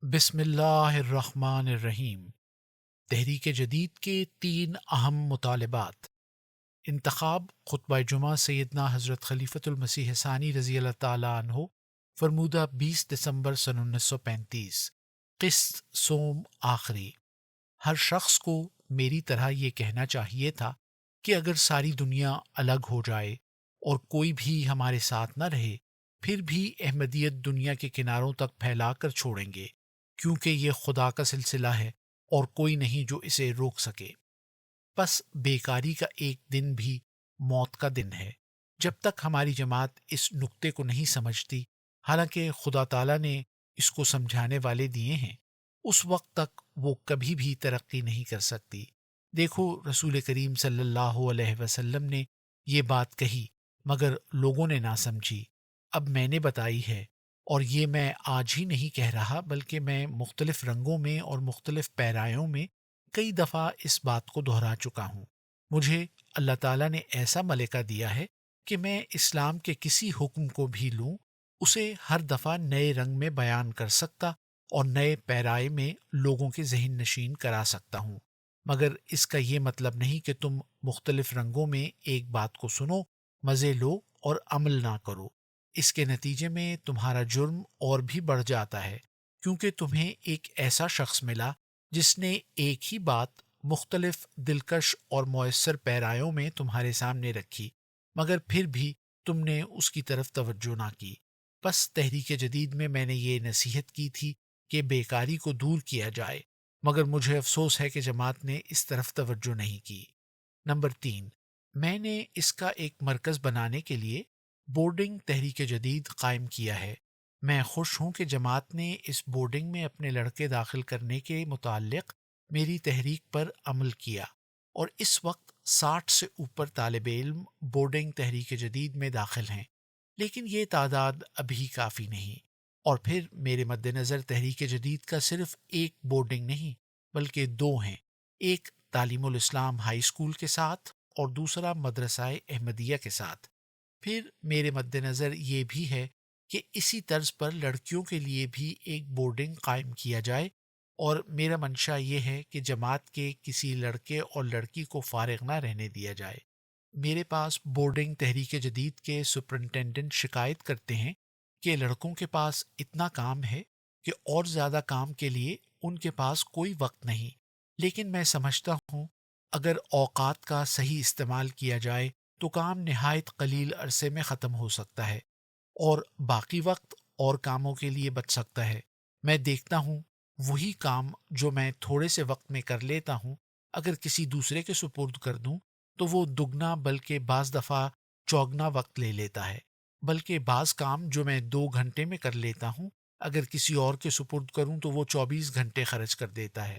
بسم اللہ الرحمن الرحیم۔ تحریک جدید کے تین اہم مطالبات: انتخاب خطبہ جمعہ سیدنا حضرت خلیفۃ المسیح ثانی رضی اللہ تعالیٰ عنہ، فرمودہ 20 دسمبر سن 1935، قسط سوم آخری۔ ہر شخص کو میری طرح یہ کہنا چاہیے تھا کہ اگر ساری دنیا الگ ہو جائے اور کوئی بھی ہمارے ساتھ نہ رہے، پھر بھی احمدیت دنیا کے کناروں تک پھیلا کر چھوڑیں گے، کیونکہ یہ خدا کا سلسلہ ہے اور کوئی نہیں جو اسے روک سکے۔ پس بیکاری کا ایک دن بھی موت کا دن ہے۔ جب تک ہماری جماعت اس نقطے کو نہیں سمجھتی، حالانکہ خدا تعالیٰ نے اس کو سمجھانے والے دیے ہیں، اس وقت تک وہ کبھی بھی ترقی نہیں کر سکتی۔ دیکھو، رسول کریم صلی اللہ علیہ وسلم نے یہ بات کہی مگر لوگوں نے نہ سمجھی۔ اب میں نے بتائی ہے، اور یہ میں آج ہی نہیں کہہ رہا بلکہ میں مختلف رنگوں میں اور مختلف پیرایوں میں کئی دفعہ اس بات کو دہرا چکا ہوں۔ مجھے اللہ تعالیٰ نے ایسا ملکہ دیا ہے کہ میں اسلام کے کسی حکم کو بھی لوں، اسے ہر دفعہ نئے رنگ میں بیان کر سکتا اور نئے پیرائے میں لوگوں کے ذہن نشین کرا سکتا ہوں، مگر اس کا یہ مطلب نہیں کہ تم مختلف رنگوں میں ایک بات کو سنو، مزے لو اور عمل نہ کرو۔ اس کے نتیجے میں تمہارا جرم اور بھی بڑھ جاتا ہے، کیونکہ تمہیں ایک ایسا شخص ملا جس نے ایک ہی بات مختلف دلکش اور مؤثر پیرایوں میں تمہارے سامنے رکھی، مگر پھر بھی تم نے اس کی طرف توجہ نہ کی۔ بس تحریک جدید میں نے یہ نصیحت کی تھی کہ بیکاری کو دور کیا جائے، مگر مجھے افسوس ہے کہ جماعت نے اس طرف توجہ نہیں کی۔ نمبر 3، میں نے اس کا ایک مرکز بنانے کے لیے بورڈنگ تحریک جدید قائم کیا ہے۔ میں خوش ہوں کہ جماعت نے اس بورڈنگ میں اپنے لڑکے داخل کرنے کے متعلق میری تحریک پر عمل کیا، اور اس وقت 60 سے اوپر طالب علم بورڈنگ تحریک جدید میں داخل ہیں، لیکن یہ تعداد ابھی کافی نہیں۔ اور پھر میرے مد نظر تحریک جدید کا صرف ایک بورڈنگ نہیں بلکہ دو ہیں، ایک تعلیم الاسلام ہائی اسکول کے ساتھ اور دوسرا مدرسہ احمدیہ کے ساتھ۔ پھر میرے مد نظر یہ بھی ہے کہ اسی طرز پر لڑکیوں کے لیے بھی ایک بورڈنگ قائم کیا جائے، اور میرا منشا یہ ہے کہ جماعت کے کسی لڑکے اور لڑکی کو فارغ نہ رہنے دیا جائے۔ میرے پاس بورڈنگ تحریک جدید کے سپرنٹینڈنٹ شکایت کرتے ہیں کہ لڑکوں کے پاس اتنا کام ہے کہ اور زیادہ کام کے لیے ان کے پاس کوئی وقت نہیں، لیکن میں سمجھتا ہوں اگر اوقات کا صحیح استعمال کیا جائے تو کام نہایت قلیل عرصے میں ختم ہو سکتا ہے اور باقی وقت اور کاموں کے لیے بچ سکتا ہے۔ میں دیکھتا ہوں وہی کام جو میں تھوڑے سے وقت میں کر لیتا ہوں، اگر کسی دوسرے کے سپرد کر دوں تو وہ دگنا بلکہ بعض دفعہ چوگنا وقت لے لیتا ہے، بلکہ بعض کام جو میں 2 گھنٹے میں کر لیتا ہوں اگر کسی اور کے سپرد کروں تو وہ 24 گھنٹے خرچ کر دیتا ہے۔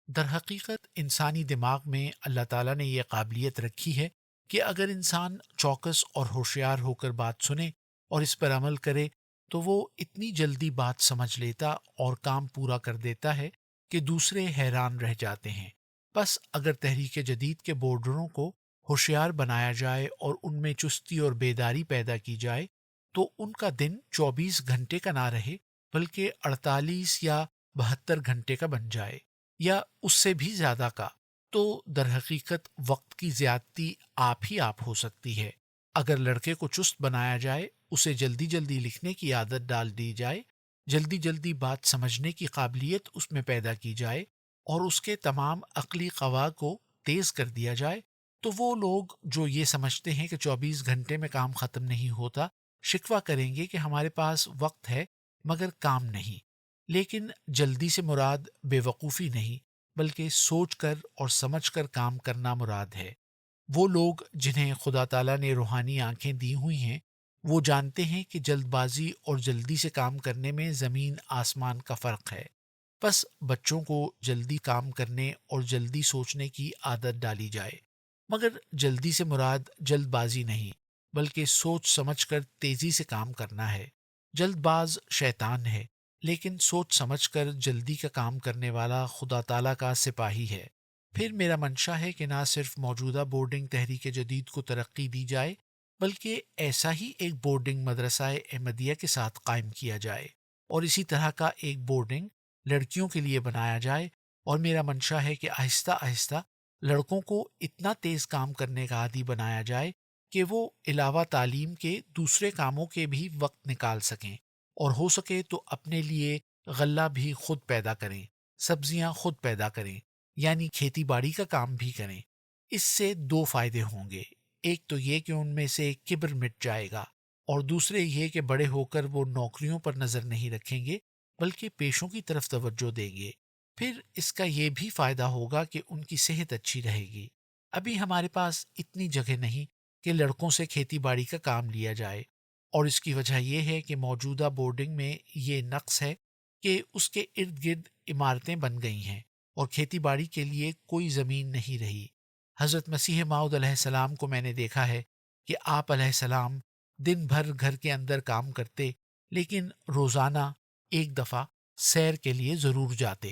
در حقیقت انسانی دماغ میں اللہ تعالیٰ نے یہ قابلیت رکھی ہے کہ اگر انسان چوکس اور ہوشیار ہو کر بات سنے اور اس پر عمل کرے تو وہ اتنی جلدی بات سمجھ لیتا اور کام پورا کر دیتا ہے کہ دوسرے حیران رہ جاتے ہیں۔ بس اگر تحریک جدید کے بورڈروں کو ہوشیار بنایا جائے اور ان میں چستی اور بیداری پیدا کی جائے تو ان کا دن 24 گھنٹے کا نہ رہے بلکہ 48 یا 72 گھنٹے کا بن جائے، یا اس سے بھی زیادہ کا، تو در حقیقت وقت کی زیادتی آپ ہی آپ ہو سکتی ہے۔ اگر لڑکے کو چست بنایا جائے، اسے جلدی جلدی لکھنے کی عادت ڈال دی جائے، جلدی جلدی بات سمجھنے کی قابلیت اس میں پیدا کی جائے اور اس کے تمام عقلی قوا کو تیز کر دیا جائے، تو وہ لوگ جو یہ سمجھتے ہیں کہ 24 گھنٹے میں کام ختم نہیں ہوتا، شکوہ کریں گے کہ ہمارے پاس وقت ہے مگر کام نہیں۔ لیکن جلدی سے مراد بے وقوفی نہیں بلکہ سوچ کر اور سمجھ کر کام کرنا مراد ہے۔ وہ لوگ جنہیں خدا تعالیٰ نے روحانی آنکھیں دی ہوئی ہیں، وہ جانتے ہیں کہ جلد بازی اور جلدی سے کام کرنے میں زمین آسمان کا فرق ہے۔ بس بچوں کو جلدی کام کرنے اور جلدی سوچنے کی عادت ڈالی جائے، مگر جلدی سے مراد جلد بازی نہیں بلکہ سوچ سمجھ کر تیزی سے کام کرنا ہے۔ جلد باز شیطان ہے، لیکن سوچ سمجھ کر جلدی کا کام کرنے والا خدا تعالیٰ کا سپاہی ہے۔ پھر میرا منشا ہے کہ نہ صرف موجودہ بورڈنگ تحریک جدید کو ترقی دی جائے بلکہ ایسا ہی ایک بورڈنگ مدرسہ احمدیہ کے ساتھ قائم کیا جائے، اور اسی طرح کا ایک بورڈنگ لڑکیوں کے لیے بنایا جائے، اور میرا منشا ہے کہ آہستہ آہستہ لڑکوں کو اتنا تیز کام کرنے کا عادی بنایا جائے کہ وہ علاوہ تعلیم کے دوسرے کاموں کے بھی وقت نکال سکیں، اور ہو سکے تو اپنے لیے غلہ بھی خود پیدا کریں، سبزیاں خود پیدا کریں، یعنی کھیتی باڑی کا کام بھی کریں۔ اس سے دو فائدے ہوں گے، ایک تو یہ کہ ان میں سے کبر مٹ جائے گا، اور دوسرے یہ کہ بڑے ہو کر وہ نوکریوں پر نظر نہیں رکھیں گے بلکہ پیشوں کی طرف توجہ دیں گے۔ پھر اس کا یہ بھی فائدہ ہوگا کہ ان کی صحت اچھی رہے گی۔ ابھی ہمارے پاس اتنی جگہ نہیں کہ لڑکوں سے کھیتی باڑی کا کام لیا جائے، اور اس کی وجہ یہ ہے کہ موجودہ بورڈنگ میں یہ نقص ہے کہ اس کے ارد گرد عمارتیں بن گئی ہیں اور کھیتی باڑی کے لیے کوئی زمین نہیں رہی۔ حضرت مسیح موعود علیہ السلام کو میں نے دیکھا ہے کہ آپ علیہ السلام دن بھر گھر کے اندر کام کرتے، لیکن روزانہ ایک دفعہ سیر کے لیے ضرور جاتے،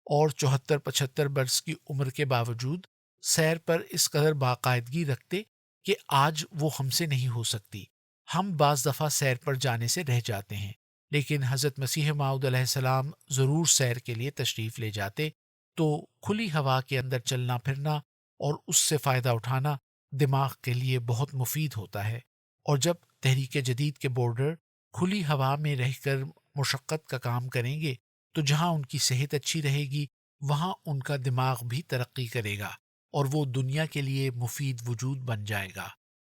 اور 74-75 برس کی عمر کے باوجود سیر پر اس قدر باقاعدگی رکھتے کہ آج وہ ہم سے نہیں ہو سکتی۔ ہم بعض دفعہ سیر پر جانے سے رہ جاتے ہیں، لیکن حضرت مسیح موعود علیہ السلام ضرور سیر کے لیے تشریف لے جاتے۔ تو کھلی ہوا کے اندر چلنا پھرنا اور اس سے فائدہ اٹھانا دماغ کے لیے بہت مفید ہوتا ہے، اور جب تحریک جدید کے بورڈر کھلی ہوا میں رہ کر مشقت کا کام کریں گے تو جہاں ان کی صحت اچھی رہے گی وہاں ان کا دماغ بھی ترقی کرے گا، اور وہ دنیا کے لیے مفید وجود بن جائے گا۔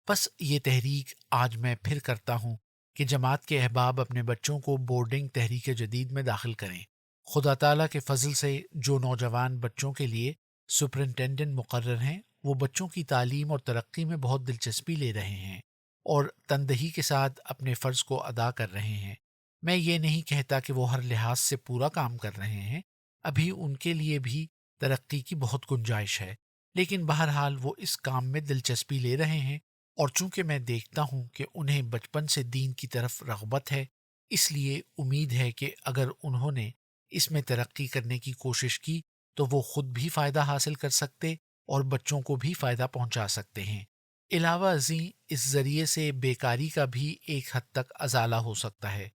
بس یہ تحریک آج میں پھر کرتا ہوں کہ جماعت کے احباب اپنے بچوں کو بورڈنگ تحریک جدید میں داخل کریں۔ خدا تعالیٰ کے فضل سے جو نوجوان بچوں کے لیے سپرنٹینڈنٹ مقرر ہیں وہ بچوں کی تعلیم اور ترقی میں بہت دلچسپی لے رہے ہیں اور تندہی کے ساتھ اپنے فرض کو ادا کر رہے ہیں۔ میں یہ نہیں کہتا کہ وہ ہر لحاظ سے پورا کام کر رہے ہیں، ابھی ان کے لیے بھی ترقی کی بہت گنجائش ہے، لیکن بہرحال وہ اس کام میں دلچسپی لے رہے ہیں، اور چونکہ میں دیکھتا ہوں کہ انہیں بچپن سے دین کی طرف رغبت ہے، اس لیے امید ہے کہ اگر انہوں نے اس میں ترقی کرنے کی کوشش کی تو وہ خود بھی فائدہ حاصل کر سکتے اور بچوں کو بھی فائدہ پہنچا سکتے ہیں۔ علاوہ ازیں اس ذریعے سے بیکاری کا بھی ایک حد تک ازالہ ہو سکتا ہے۔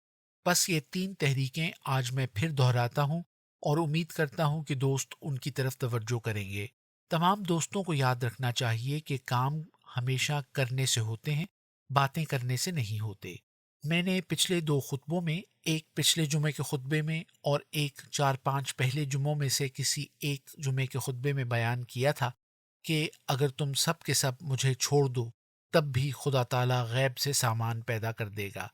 بس یہ 3 تحریکیں آج میں پھر دہراتا ہوں، اور امید کرتا ہوں کہ دوست ان کی طرف توجہ کریں گے۔ تمام دوستوں کو یاد رکھنا چاہیے کہ کام ہمیشہ کرنے سے ہوتے ہیں، باتیں کرنے سے نہیں ہوتے۔ میں نے پچھلے 2 خطبوں میں، ایک پچھلے جمعے کے خطبے میں اور ایک 4-5 پہلے جمعوں میں سے کسی ایک جمعے کے خطبے میں بیان کیا تھا کہ اگر تم سب کے سب مجھے چھوڑ دو تب بھی خدا تعالیٰ غیب سے سامان پیدا کر دے گا،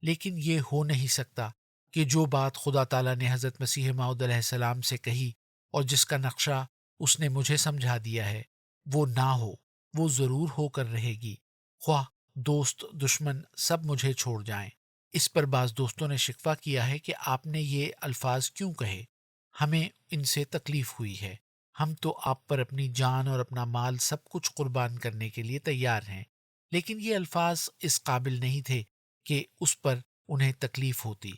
لیکن یہ ہو نہیں سکتا کہ جو بات خدا تعالیٰ نے حضرت مسیح موعود علیہ السلام سے کہی اور جس کا نقشہ اس نے مجھے سمجھا دیا ہے وہ نہ ہو، وہ ضرور ہو کر رہے گی، خواہ دوست دشمن سب مجھے چھوڑ جائیں۔ اس پر بعض دوستوں نے شکوہ کیا ہے کہ آپ نے یہ الفاظ کیوں کہے، ہمیں ان سے تکلیف ہوئی ہے، ہم تو آپ پر اپنی جان اور اپنا مال سب کچھ قربان کرنے کے لیے تیار ہیں، لیکن یہ الفاظ اس قابل نہیں تھے کہ اس پر انہیں تکلیف ہوتی،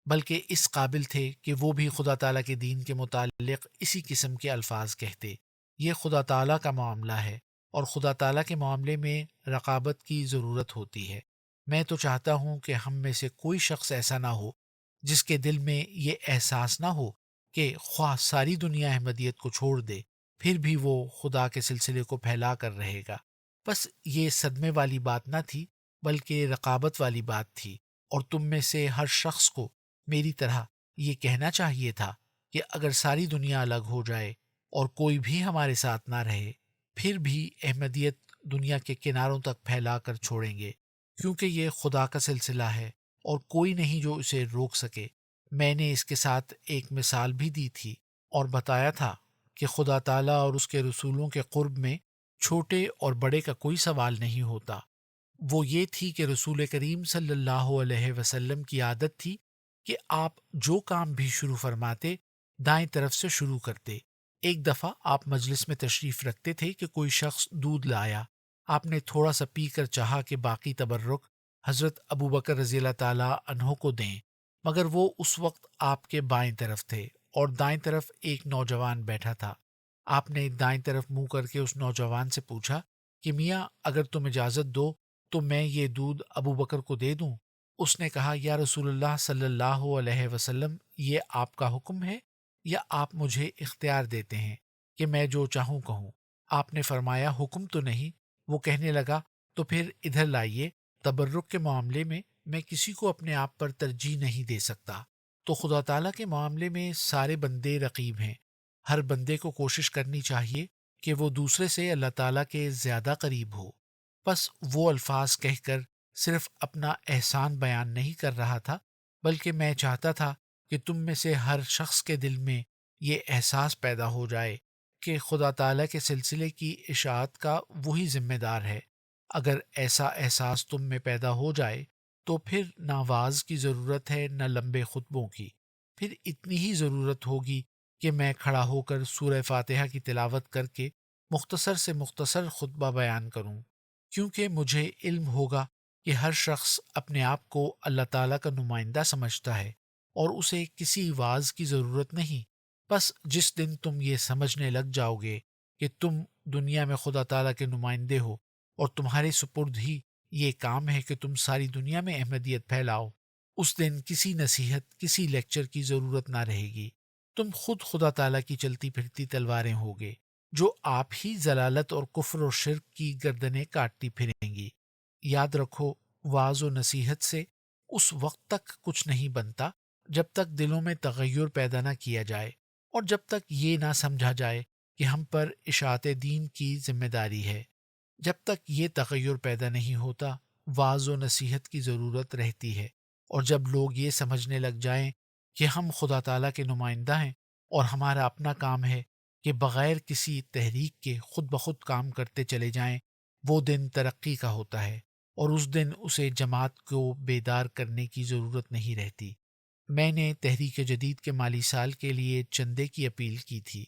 بلکہ اس قابل تھے کہ وہ بھی خدا تعالیٰ کے دین کے متعلق اسی قسم کے الفاظ کہتے۔ یہ خدا تعالیٰ کا معاملہ ہے، اور خدا تعالیٰ کے معاملے میں رقابت کی ضرورت ہوتی ہے۔ میں تو چاہتا ہوں کہ ہم میں سے کوئی شخص ایسا نہ ہو جس کے دل میں یہ احساس نہ ہو کہ خواہ ساری دنیا احمدیت کو چھوڑ دے پھر بھی وہ خدا کے سلسلے کو پھیلا کر رہے گا۔ بس یہ صدمے والی بات نہ تھی بلکہ رقابت والی بات تھی، اور تم میں سے ہر شخص کو میری طرح یہ کہنا چاہیے تھا کہ اگر ساری دنیا الگ ہو جائے اور کوئی بھی ہمارے ساتھ نہ رہے پھر بھی احمدیت دنیا کے کناروں تک پھیلا کر چھوڑیں گے، کیونکہ یہ خدا کا سلسلہ ہے اور کوئی نہیں جو اسے روک سکے۔ میں نے اس کے ساتھ ایک مثال بھی دی تھی اور بتایا تھا کہ خدا تعالیٰ اور اس کے رسولوں کے قرب میں چھوٹے اور بڑے کا کوئی سوال نہیں ہوتا۔ وہ یہ تھی کہ رسول کریم صلی اللہ علیہ وسلم کی عادت تھی کہ آپ جو کام بھی شروع فرماتے دائیں طرف سے شروع کرتے۔ ایک دفعہ آپ مجلس میں تشریف رکھتے تھے کہ کوئی شخص دودھ لایا، آپ نے تھوڑا سا پی کر چاہا کہ باقی تبرک حضرت ابو بکر رضی اللہ تعالیٰ عنہ کو دیں، مگر وہ اس وقت آپ کے بائیں طرف تھے اور دائیں طرف ایک نوجوان بیٹھا تھا۔ آپ نے دائیں طرف منہ کر کے اس نوجوان سے پوچھا کہ میاں اگر تم اجازت دو تو میں یہ دودھ ابو بکر کو دے دوں؟ اس نے کہا یا رسول اللہ صلی اللہ علیہ وسلم یہ آپ کا حکم ہے؟ یا آپ مجھے اختیار دیتے ہیں کہ میں جو چاہوں کہوں؟ آپ نے فرمایا حکم تو نہیں۔ وہ کہنے لگا تو پھر ادھر لائیے، تبرک کے معاملے میں کسی کو اپنے آپ پر ترجیح نہیں دے سکتا۔ تو خدا تعالیٰ کے معاملے میں سارے بندے رقیب ہیں۔ ہر بندے کو کوشش کرنی چاہیے کہ وہ دوسرے سے اللہ تعالیٰ کے زیادہ قریب ہو۔ بس وہ الفاظ کہہ کر صرف اپنا احسان بیان نہیں کر رہا تھا، بلکہ میں چاہتا تھا کہ تم میں سے ہر شخص کے دل میں یہ احساس پیدا ہو جائے کہ خدا تعالیٰ کے سلسلے کی اشاعت کا وہی ذمہ دار ہے۔ اگر ایسا احساس تم میں پیدا ہو جائے تو پھر نہ واعظ کی ضرورت ہے نہ لمبے خطبوں کی۔ پھر اتنی ہی ضرورت ہوگی کہ میں کھڑا ہو کر سورہ فاتحہ کی تلاوت کر کے مختصر سے مختصر خطبہ بیان کروں، کیونکہ مجھے علم ہوگا کہ ہر شخص اپنے آپ کو اللہ تعالیٰ کا نمائندہ سمجھتا ہے اور اسے کسی واعظ کی ضرورت نہیں۔ بس جس دن تم یہ سمجھنے لگ جاؤ گے کہ تم دنیا میں خدا تعالیٰ کے نمائندے ہو اور تمہارے سپرد ہی یہ کام ہے کہ تم ساری دنیا میں احمدیت پھیلاؤ، اس دن کسی نصیحت، کسی لیکچر کی ضرورت نہ رہے گی۔ تم خود خدا تعالیٰ کی چلتی پھرتی تلواریں ہوگے، جو آپ ہی ضلالت اور کفر اور شرک کی گردنیں کاٹتی پھریں گی۔ یاد رکھو، وعظ و نصیحت سے اس وقت تک کچھ نہیں بنتا جب تک دلوں میں تغیر پیدا نہ کیا جائے، اور جب تک یہ نہ سمجھا جائے کہ ہم پر اشاعت دین کی ذمہ داری ہے۔ جب تک یہ تغیر پیدا نہیں ہوتا، وعظ و نصیحت کی ضرورت رہتی ہے۔ اور جب لوگ یہ سمجھنے لگ جائیں کہ ہم خدا تعالیٰ کے نمائندہ ہیں اور ہمارا اپنا کام ہے کہ بغیر کسی تحریک کے خود بخود کام کرتے چلے جائیں، وہ دن ترقی کا ہوتا ہے، اور اس دن اسے جماعت کو بیدار کرنے کی ضرورت نہیں رہتی۔ میں نے تحریک جدید کے مالی سال کے لیے چندے کی اپیل کی تھی۔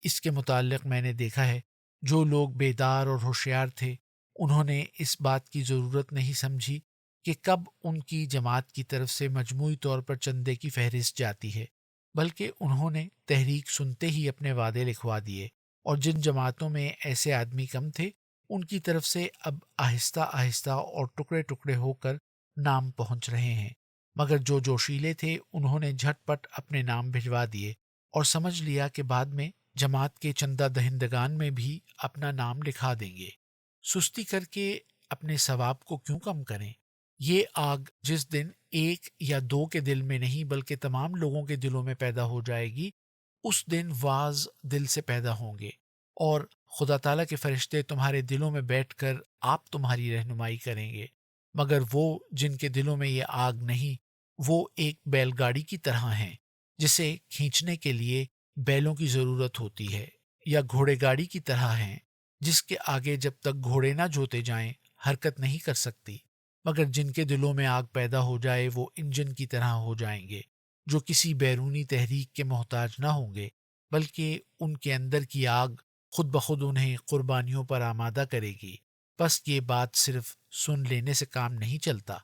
اس کے متعلق میں نے دیکھا ہے جو لوگ بیدار اور ہوشیار تھے، انہوں نے اس بات کی ضرورت نہیں سمجھی کہ کب ان کی جماعت کی طرف سے مجموعی طور پر چندے کی فہرست جاتی ہے، بلکہ انہوں نے تحریک سنتے ہی اپنے وعدے لکھوا دیے، اور جن جماعتوں میں ایسے آدمی کم تھے ان کی طرف سے اب آہستہ آہستہ اور ٹکڑے ٹکڑے ہو کر نام پہنچ رہے ہیں۔ مگر جو جوشیلے تھے انہوں نے جھٹ پٹ اپنے نام بھجوا دیے اور سمجھ لیا کہ بعد میں جماعت کے چندہ دہندگان میں بھی اپنا نام لکھا دیں گے۔ سستی کر کے اپنے ثواب کو کیوں کم کریں؟ یہ آگ جس دن ایک یا دو کے دل میں نہیں بلکہ تمام لوگوں کے دلوں میں پیدا ہو جائے گی، اس دن واعظ دل سے پیدا ہوں گے، اور خدا تعالیٰ کے فرشتے تمہارے دلوں میں بیٹھ کر آپ تمہاری رہنمائی کریں گے۔ مگر وہ جن کے دلوں میں یہ آگ نہیں، وہ ایک بیل گاڑی کی طرح ہیں جسے کھینچنے کے لیے بیلوں کی ضرورت ہوتی ہے، یا گھوڑے گاڑی کی طرح ہیں جس کے آگے جب تک گھوڑے نہ جوتے جائیں حرکت نہیں کر سکتی۔ مگر جن کے دلوں میں آگ پیدا ہو جائے وہ انجن کی طرح ہو جائیں گے، جو کسی بیرونی تحریک کے محتاج نہ ہوں گے، بلکہ ان کے اندر کی آگ خود بخود انہیں قربانیوں پر آمادہ کرے گی۔ بس یہ بات صرف سن لینے سے کام نہیں چلتا،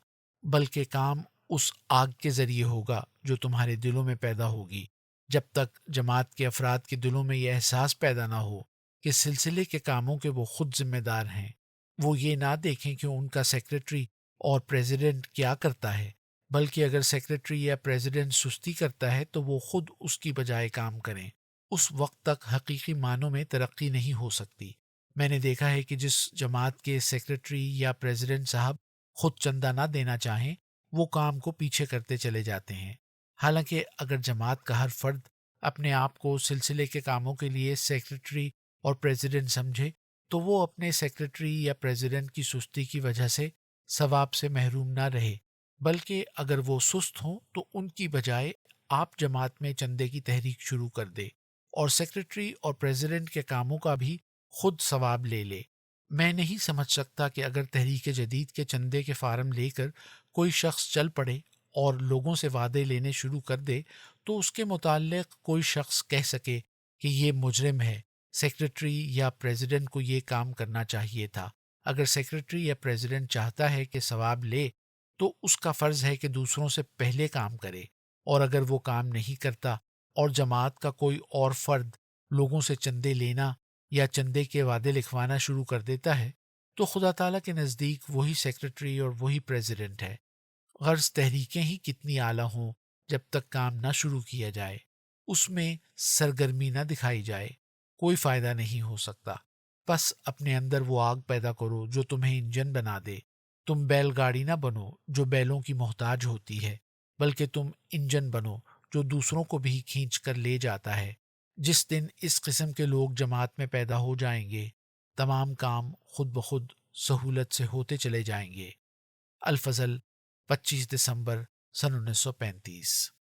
بلکہ کام اس آگ کے ذریعے ہوگا جو تمہارے دلوں میں پیدا ہوگی۔ جب تک جماعت کے افراد کے دلوں میں یہ احساس پیدا نہ ہو کہ سلسلے کے کاموں کے وہ خود ذمہ دار ہیں، وہ یہ نہ دیکھیں کہ ان کا سیکریٹری اور پریزیڈنٹ کیا کرتا ہے، بلکہ اگر سیکریٹری یا پریزیڈنٹ سستی کرتا ہے تو وہ خود اس کی بجائے کام کریں، اس وقت تک حقیقی معنوں میں ترقی نہیں ہو سکتی۔ میں نے دیکھا ہے کہ جس جماعت کے سیکریٹری یا پریزیڈنٹ صاحب خود چندہ نہ دینا چاہیں، وہ کام کو پیچھے کرتے چلے جاتے ہیں۔ حالانکہ اگر جماعت کا ہر فرد اپنے آپ کو سلسلے کے کاموں کے لیے سیکریٹری اور پریزیڈنٹ سمجھے تو وہ اپنے سیکریٹری یا پریزیڈنٹ کی سستی کی وجہ سے ثواب سے محروم نہ رہے، بلکہ اگر وہ سست ہوں تو ان کی بجائے آپ جماعت میں چندے کی تحریک شروع کر دے اور سیکریٹری اور پریزیڈنٹ کے کاموں کا بھی خود ثواب لے لے۔ میں نہیں سمجھ سکتا کہ اگر تحریک جدید کے چندے کے فارم لے کر کوئی شخص چل پڑے اور لوگوں سے وعدے لینے شروع کر دے تو اس کے متعلق کوئی شخص کہہ سکے کہ یہ مجرم ہے، سیکریٹری یا پریزیڈنٹ کو یہ کام کرنا چاہیے تھا۔ اگر سیکریٹری یا پریزیڈنٹ چاہتا ہے کہ ثواب لے تو اس کا فرض ہے کہ دوسروں سے پہلے کام کرے، اور اگر وہ کام نہیں کرتا اور جماعت کا کوئی اور فرد لوگوں سے چندے لینا یا چندے کے وعدے لکھوانا شروع کر دیتا ہے تو خدا تعالیٰ کے نزدیک وہی سیکریٹری اور وہی پریزیڈنٹ ہے، غرض تحریکیں ہی کتنی اعلیٰ ہوں جب تک کام نہ شروع کیا جائے۔ اس میں سرگرمی نہ دکھائی جائے، کوئی فائدہ نہیں ہو سکتا۔ بس اپنے اندر وہ آگ پیدا کرو جو تمہیں انجن بنا دے۔ تم بیل گاڑی نہ بنو جو بیلوں کی محتاج ہوتی ہے، بلکہ تم انجن بنو جو دوسروں کو بھی کھینچ کر لے جاتا ہے۔ جس دن اس قسم کے لوگ جماعت میں پیدا ہو جائیں گے، تمام کام خود بخود سہولت سے ہوتے چلے جائیں گے۔ الفضل، 25 دسمبر سن 1935۔